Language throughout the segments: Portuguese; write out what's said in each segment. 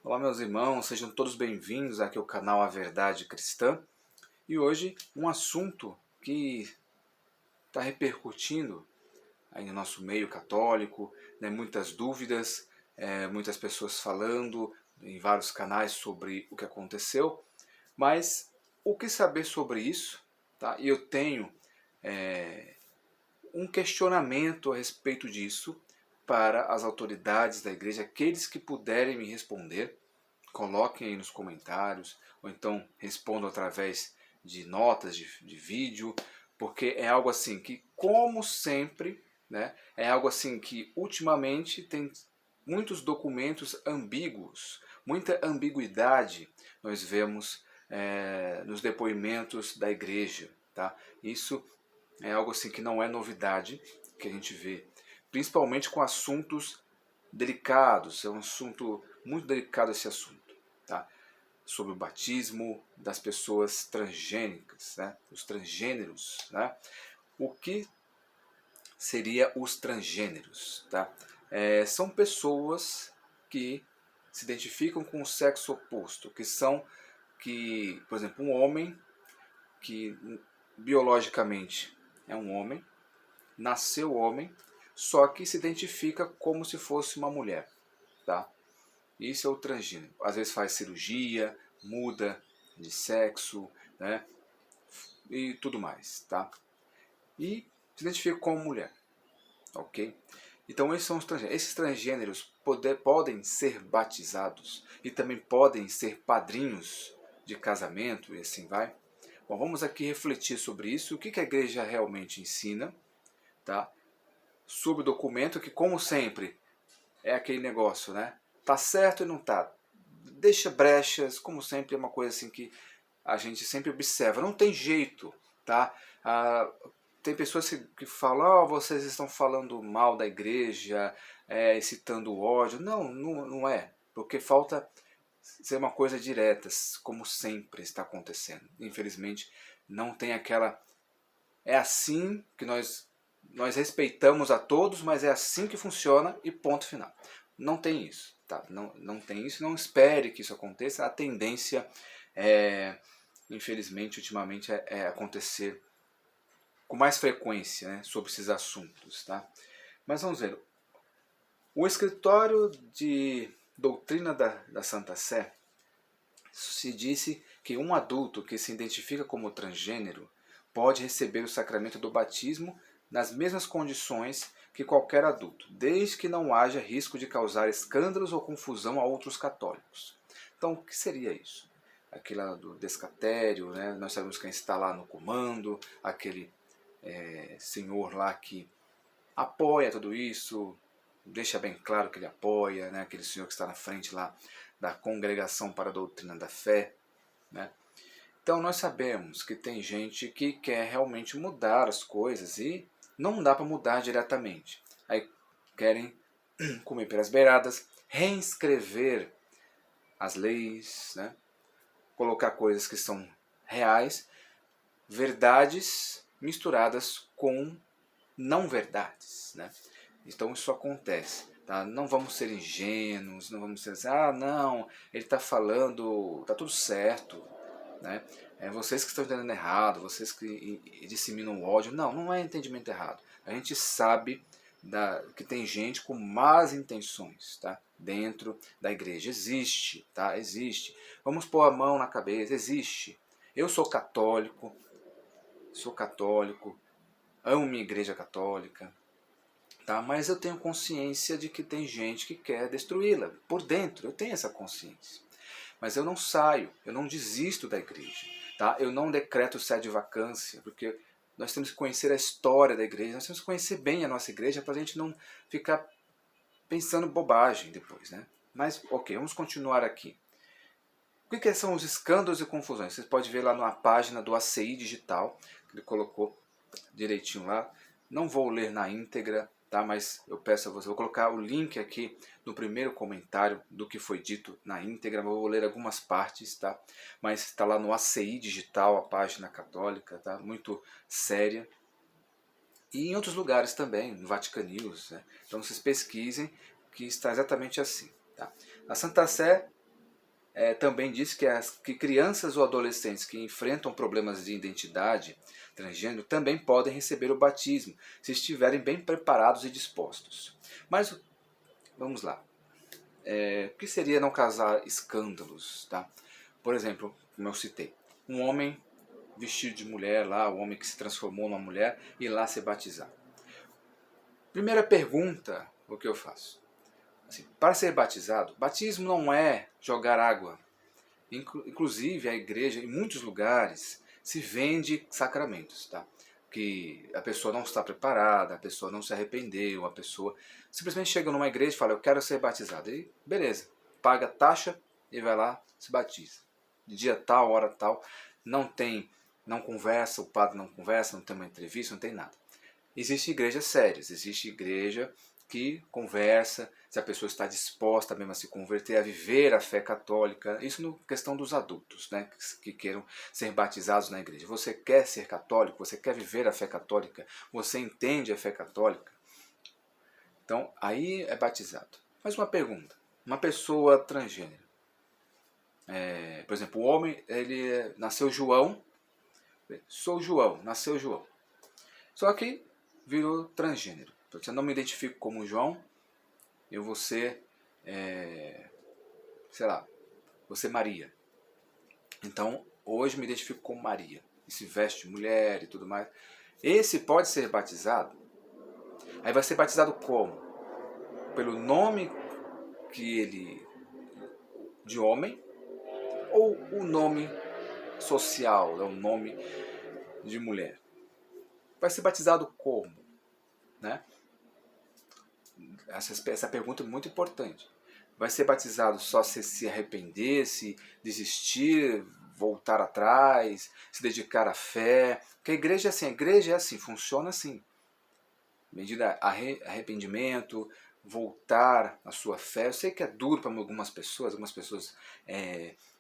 Olá meus irmãos, sejam todos bem-vindos aqui ao canal A Verdade Cristã. E hoje um assunto que está repercutindo aí no nosso meio católico, né, muitas dúvidas, muitas pessoas falando em vários canais sobre o que aconteceu, mas o que saber sobre isso? Tá? E eu tenho um questionamento a respeito disso para as autoridades da igreja, aqueles que puderem me responder. Coloquem aí nos comentários, ou então respondam através de notas de vídeo, porque é algo assim que, como sempre, né, é algo assim que ultimamente tem muitos documentos ambíguos, muita ambiguidade nós vemos nos depoimentos da igreja. Tá? Isso é algo assim que não é novidade, que a gente vê, principalmente com assuntos delicados. É um assunto muito delicado esse assunto, tá? Sobre o batismo das pessoas transgênicas, né? Os transgêneros, né? O que seria os transgêneros, tá? São pessoas que se identificam com o sexo oposto, que, por exemplo, um homem que biologicamente é um homem, nasceu homem, só que se identifica como se fosse uma mulher, tá? Isso é o transgênero. Às vezes faz cirurgia, muda de sexo, né? E tudo mais, tá? E se identifica como mulher, ok? Então esses são os transgêneros. Esses transgêneros podem ser batizados e também podem ser padrinhos de casamento e assim vai. Bom, vamos aqui refletir sobre isso, o que a igreja realmente ensina, tá? Sobre o documento que, como sempre, é aquele negócio, né? Tá certo e não tá. Deixa brechas, como sempre, é uma coisa assim que a gente sempre observa. Não tem jeito, tá? Tem pessoas que falam, oh, vocês estão falando mal da igreja, citando ódio. Não é. Porque falta ser uma coisa direta, como sempre está acontecendo. Infelizmente, não tem aquela... É assim que nós respeitamos a todos, mas é assim que funciona e ponto final. Não tem isso, tá? Não tem isso, não espere que isso aconteça. A tendência, infelizmente, ultimamente, é acontecer com mais frequência, né, sobre esses assuntos, tá? Mas vamos ver. O escritório de doutrina da Santa Sé se disse que um adulto que se identifica como transgênero pode receber o sacramento do batismo nas mesmas condições que qualquer adulto, desde que não haja risco de causar escândalos ou confusão a outros católicos. Então, o que seria isso? Aquele lá do descatério, né? Nós sabemos quem está lá no comando, aquele senhor lá que apoia tudo isso, deixa bem claro que ele apoia, né? Aquele senhor que está na frente lá da Congregação para a Doutrina da Fé, né? Então nós sabemos que tem gente que quer realmente mudar as coisas e não dá para mudar diretamente. Aí querem comer pelas beiradas, reescrever as leis, né? Colocar coisas que são reais, verdades misturadas com não verdades, né? Então isso acontece, tá? Não vamos ser ingênuos, não vamos ser assim, não, ele está falando, tá tudo certo, né? Vocês que estão entendendo errado, vocês que disseminam ódio, não é entendimento errado. A gente sabe que tem gente com más intenções, tá? Dentro da igreja, existe, tá? Existe. Vamos pôr a mão na cabeça, existe. Eu sou católico, amo minha igreja católica, tá? Mas eu tenho consciência de que tem gente que quer destruí-la por dentro. Eu tenho essa consciência. Mas eu não saio, eu não desisto da igreja, tá? Eu não decreto sede de vacância, porque nós temos que conhecer a história da igreja, nós temos que conhecer bem a nossa igreja para a gente não ficar pensando bobagem depois, né? Mas, ok, vamos continuar aqui. O que são os escândalos e confusões? Vocês podem ver lá na página do ACI Digital, que ele colocou direitinho lá. Não vou ler na íntegra, tá? Mas eu peço a você, vou colocar o link aqui no primeiro comentário do que foi dito na íntegra. Eu vou ler algumas partes, tá? Mas está lá no ACI Digital, a página católica, tá? Muito séria. E em outros lugares também, no Vatican News, né? Então vocês pesquisem, que está exatamente assim, tá? A Santa Sé também diz que crianças ou adolescentes que enfrentam problemas de identidade transgênero também podem receber o batismo, se estiverem bem preparados e dispostos. Mas vamos lá. O que seria não causar escândalos? Tá? Por exemplo, como eu citei, um homem vestido de mulher lá, o homem que se transformou numa mulher, ir lá se batizar. Primeira pergunta, o que eu faço? Assim, para ser batizado, batismo não é jogar água. Inclusive a igreja, em muitos lugares, se vende sacramentos, tá? Que a pessoa não está preparada, a pessoa não se arrependeu, a pessoa simplesmente chega numa igreja e fala, eu quero ser batizado. E beleza, paga a taxa e vai lá, se batiza. De dia tal, hora tal, não conversa, o padre não conversa, não tem uma entrevista, não tem nada. Existem igrejas sérias, existe igreja que conversa, se a pessoa está disposta mesmo a se converter, a viver a fé católica, isso na questão dos adultos, né, que queiram ser batizados na igreja. Você quer ser católico? Você quer viver a fé católica? Você entende a fé católica? Então, aí é batizado. Mas uma pergunta, uma pessoa transgênero, por exemplo, o homem, ele nasceu João, sou João, nasceu João. Só que virou transgênero. Eu não me identifico como João, eu vou ser, sei lá, vou ser Maria. Então, hoje me identifico como Maria. E se veste de mulher e tudo mais. Esse pode ser batizado. Aí vai ser batizado como? Pelo nome que ele de homem ou o nome social, o nome de mulher? Vai ser batizado como? Né? Essa pergunta é muito importante. Vai ser batizado só se arrepender, se desistir, voltar atrás, se dedicar à fé? Porque a igreja é assim, funciona assim. Medida arrependimento, voltar à sua fé. Eu sei que é duro para algumas pessoas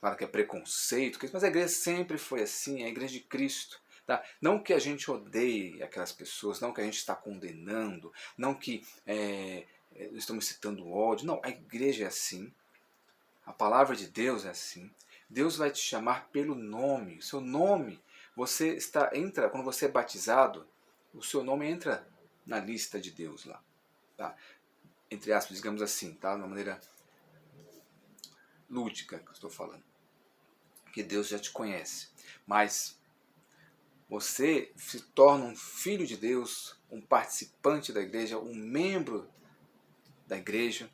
falam que é preconceito, mas a igreja sempre foi assim, é a igreja de Cristo. Tá? Não que a gente odeie aquelas pessoas, não que a gente está condenando, não que estamos citando ódio. Não, a igreja é assim, a palavra de Deus é assim. Deus vai te chamar pelo nome, o seu nome. Entra, quando você é batizado, o seu nome entra na lista de Deus lá. Tá? Entre aspas, digamos assim, tá? De uma maneira lúdica que eu estou falando. Que Deus já te conhece. Mas você se torna um filho de Deus, um participante da igreja, um membro da igreja,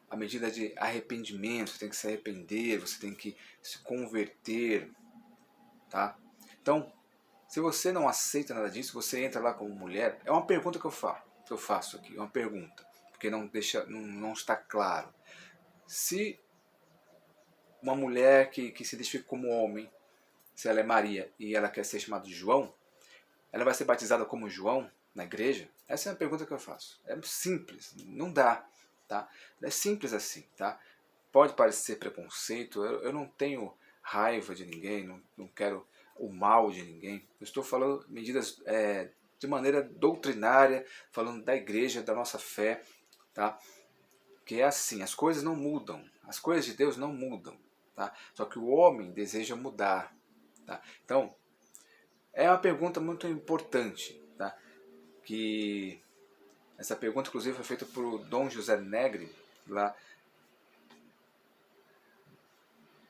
à medida de arrependimento. Você tem que se arrepender, você tem que se converter. Tá? Então, se você não aceita nada disso, você entra lá como mulher. É uma pergunta que eu faço aqui, é uma pergunta, porque não está claro. Se uma mulher que se identifica como homem, se ela é Maria e ela quer ser chamada de João, ela vai ser batizada como João na igreja? Essa é a pergunta que eu faço. É simples, não dá, tá? É simples assim, tá? Pode parecer preconceito, eu não tenho raiva de ninguém, não quero o mal de ninguém. Eu estou falando medidas de maneira doutrinária, falando da igreja, da nossa fé, tá? Que é assim, as coisas não mudam, as coisas de Deus não mudam, tá? Só que o homem deseja mudar, tá? Então, é uma pergunta muito importante, tá? Que essa pergunta, inclusive, foi feita por Dom José Negri, lá,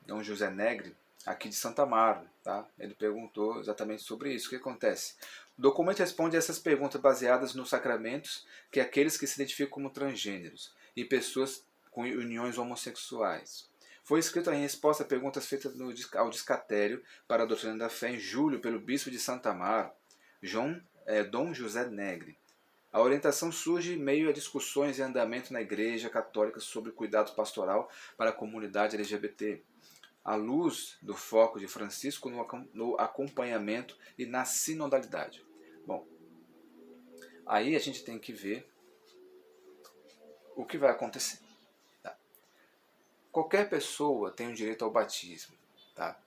Dom José Negri, aqui de Santa Amaro, tá? Ele perguntou exatamente sobre isso. O que acontece? O documento responde a essas perguntas baseadas nos sacramentos que aqueles que se identificam como transgêneros e pessoas com uniões homossexuais. Foi escrito em resposta a perguntas feitas ao Discatério para a Doutrina da Fé em julho pelo bispo de Santa Amaro, Dom José Negri. A orientação surge em meio a discussões em andamento na Igreja Católica sobre cuidado pastoral para a comunidade LGBT, à luz do foco de Francisco no acompanhamento e na sinodalidade. Bom, aí a gente tem que ver o que vai acontecer. Tá? Qualquer pessoa tem o direito ao batismo. Tá?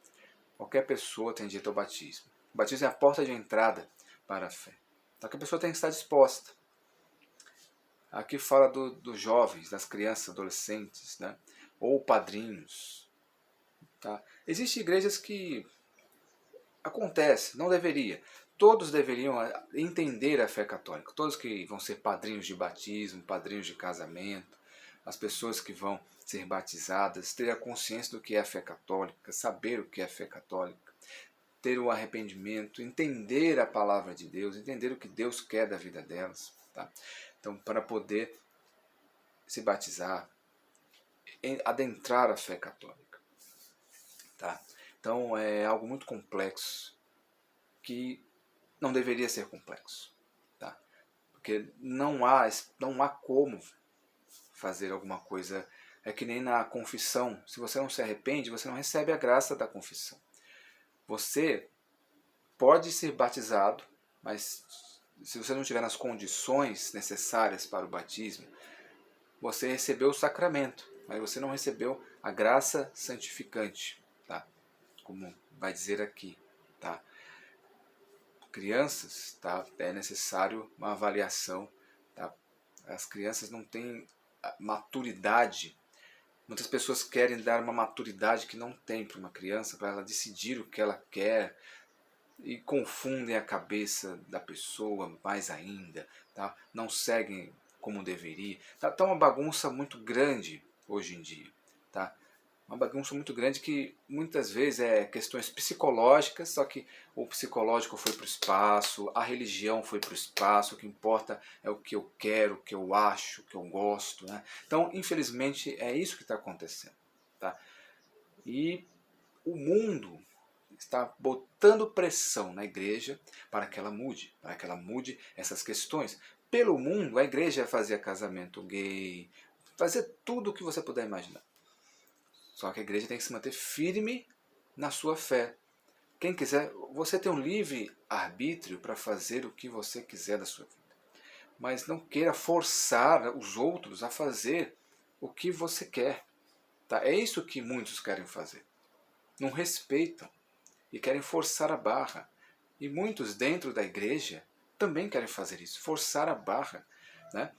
Qualquer pessoa tem direito ao batismo. O batismo é a porta de entrada para a fé. Então a pessoa tem que estar disposta. Aqui fala dos jovens, das crianças, adolescentes, né? Ou padrinhos. Tá? Existem igrejas que acontece, não deveria. Todos deveriam entender a fé católica. Todos que vão ser padrinhos de batismo, padrinhos de casamento, as pessoas que vão ser batizadas, ter a consciência do que é a fé católica, saber o que é a fé católica, ter o arrependimento, entender a palavra de Deus, entender o que Deus quer da vida delas. Tá? Então, para poder se batizar, adentrar a fé católica. Tá? Então, é algo muito complexo que não deveria ser complexo. Tá? Porque não há como fazer alguma coisa. É que nem na confissão. Se você não se arrepende, você não recebe a graça da confissão. Você pode ser batizado, mas se você não estiver nas condições necessárias para o batismo, você recebeu o sacramento, mas você não recebeu a graça santificante, tá? Como vai dizer aqui, tá? Crianças, tá? É necessário uma avaliação, tá? As crianças não têm maturidade. Muitas pessoas querem dar uma maturidade que não tem para uma criança, para ela decidir o que ela quer, e confundem a cabeça da pessoa mais ainda, tá? Não seguem como deveria. Tá uma bagunça muito grande hoje em dia. Tá? Uma bagunça muito grande que muitas vezes é questões psicológicas, só que o psicológico foi para o espaço, a religião foi para o espaço, o que importa é o que eu quero, o que eu acho, o que eu gosto. Né? Então, infelizmente, é isso que está acontecendo. Tá? E o mundo está botando pressão na igreja para que ela mude essas questões. Pelo mundo, a igreja fazia casamento gay, fazia tudo o que você puder imaginar. Só que a igreja tem que se manter firme na sua fé. Quem quiser, você tem um livre arbítrio para fazer o que você quiser da sua vida. Mas não queira forçar os outros a fazer o que você quer. Tá? É isso que muitos querem fazer. Não respeitam e querem forçar a barra. E muitos dentro da igreja também querem fazer isso, forçar a barra. Né?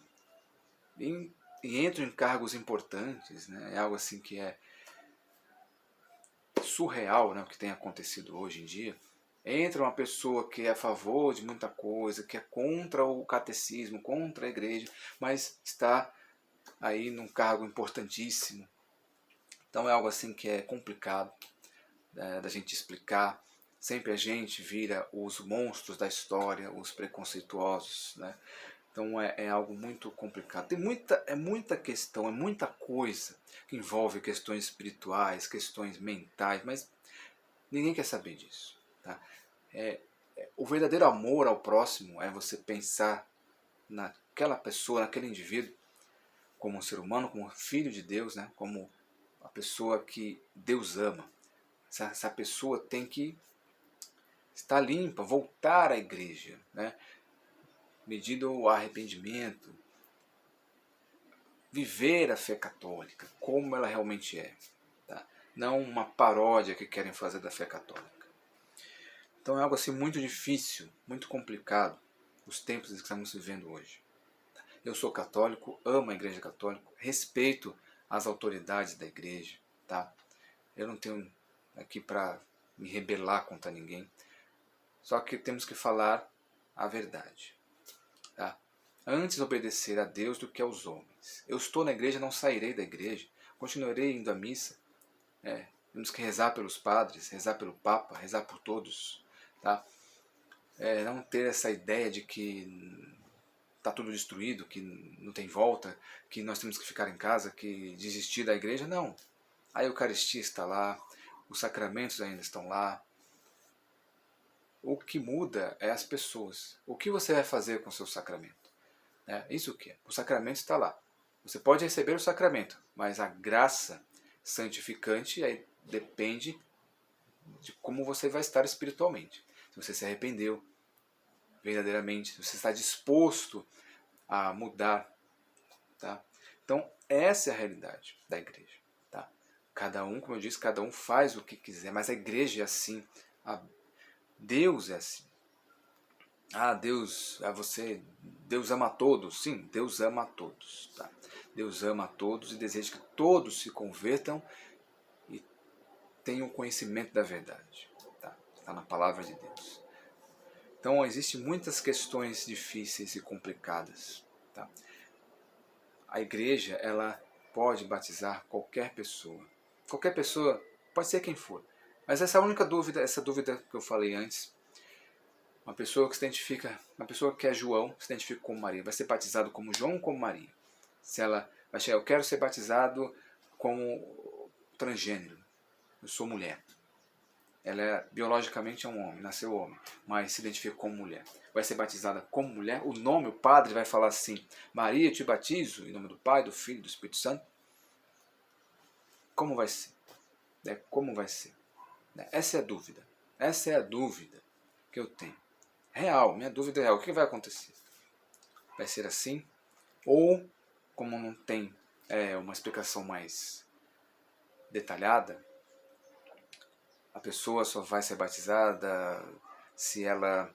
E entram em cargos importantes. Né? É algo assim que é surreal, né, o que tem acontecido hoje em dia. Entra uma pessoa que é a favor de muita coisa, que é contra o catecismo, contra a igreja, mas está aí num cargo importantíssimo. Então é algo assim que é complicado da gente explicar. Sempre a gente vira os monstros da história, os preconceituosos, né? Então é algo muito complicado. É muita questão, é muita coisa que envolve questões espirituais, questões mentais, mas ninguém quer saber disso. Tá? O verdadeiro amor ao próximo é você pensar naquela pessoa, naquele indivíduo, como um ser humano, como um filho de Deus, né? Como a pessoa que Deus ama. Essa pessoa tem que estar limpa, voltar à igreja, né? Medindo o arrependimento, viver a fé católica como ela realmente é, tá? Não uma paródia que querem fazer da fé católica. Então é algo assim muito difícil, muito complicado, os tempos que estamos vivendo hoje. Eu sou católico, amo a igreja católica, respeito as autoridades da igreja, tá? Eu não tenho aqui para me rebelar contra ninguém, só que temos que falar a verdade, tá? Antes obedecer a Deus do que aos homens. Eu estou na igreja, não sairei da igreja, continuarei indo à missa. Temos que rezar pelos padres, rezar pelo Papa, rezar por todos. Tá? Não ter essa ideia de que está tudo destruído, que não tem volta, que nós temos que ficar em casa, que desistir da igreja. Não. A Eucaristia está lá, os sacramentos ainda estão lá. O que muda é as pessoas. O que você vai fazer com o seu sacramento? Isso que é. O sacramento está lá. Você pode receber o sacramento, mas a graça santificante aí depende de como você vai estar espiritualmente. Se você se arrependeu verdadeiramente, se você está disposto a mudar. Tá? Então, essa é a realidade da igreja. Tá? Cada um, como eu disse, cada um faz o que quiser, mas a igreja é assim. Deus é assim. Deus ama a todos. Sim, Deus ama a todos. Tá? Deus ama a todos e deseja que todos se convertam e tem o conhecimento da verdade. Está na palavra de Deus. Então, existem muitas questões difíceis e complicadas. Tá? A igreja, ela pode batizar qualquer pessoa. Qualquer pessoa, pode ser quem for. Mas essa única dúvida, essa dúvida que eu falei antes, uma pessoa que se identifica, uma pessoa que é João, se identifica como Maria, vai ser batizado como João ou como Maria? Se ela vai chegar, eu quero ser batizado como transgênero, eu sou mulher. Ela biologicamente é um homem, nasceu homem, mas se identifica como mulher. Vai ser batizada como mulher, o nome, o padre vai falar assim, Maria, te batizo, em nome do Pai, do Filho e do Espírito Santo. Como vai ser? Como vai ser? Essa é a dúvida. Essa é a dúvida que eu tenho. Real, minha dúvida é real. O que vai acontecer? Vai ser assim? Ou, como não tem uma explicação mais detalhada, a pessoa só vai ser batizada se ela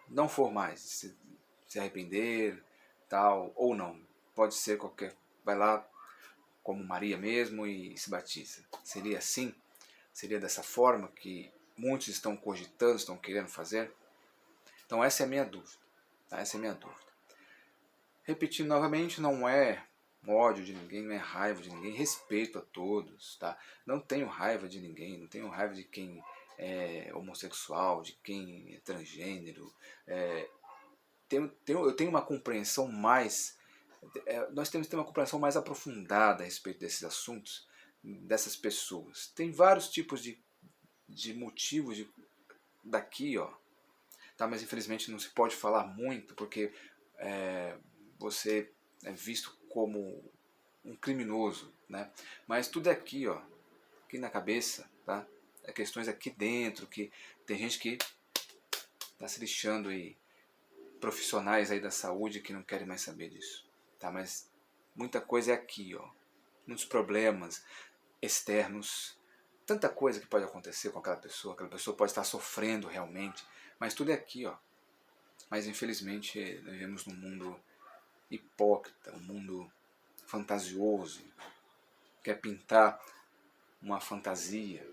não for mais, se arrepender, tal, ou não. Pode ser qualquer, vai lá como Maria mesmo e se batiza. Seria assim? Seria dessa forma que muitos estão cogitando, estão querendo fazer? Então essa é a minha dúvida. Tá? Essa é a minha dúvida. Repetindo novamente, não é ódio de ninguém, não é raiva de ninguém, respeito a todos, tá? Não tenho raiva de ninguém, não tenho raiva de quem é homossexual, de quem é transgênero. Eu tenho uma compreensão mais... nós temos que ter uma compreensão mais aprofundada a respeito desses assuntos, dessas pessoas. Tem vários tipos de motivos daqui, ó, tá? Mas infelizmente não se pode falar muito, porque você é visto como um criminoso, né? Mas tudo é aqui, ó, aqui na cabeça, tá? É questões aqui dentro, que tem gente que está se lixando e profissionais aí da saúde que não querem mais saber disso, tá? Mas muita coisa é aqui, ó, muitos problemas externos, tanta coisa que pode acontecer com aquela pessoa pode estar sofrendo realmente, mas tudo é aqui, ó. Mas infelizmente vivemos num mundo hipócrita, um mundo fantasioso, quer pintar uma fantasia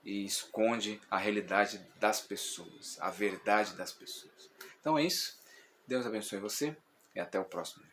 e esconde a realidade das pessoas, a verdade das pessoas. Então é isso. Deus abençoe você e até o próximo.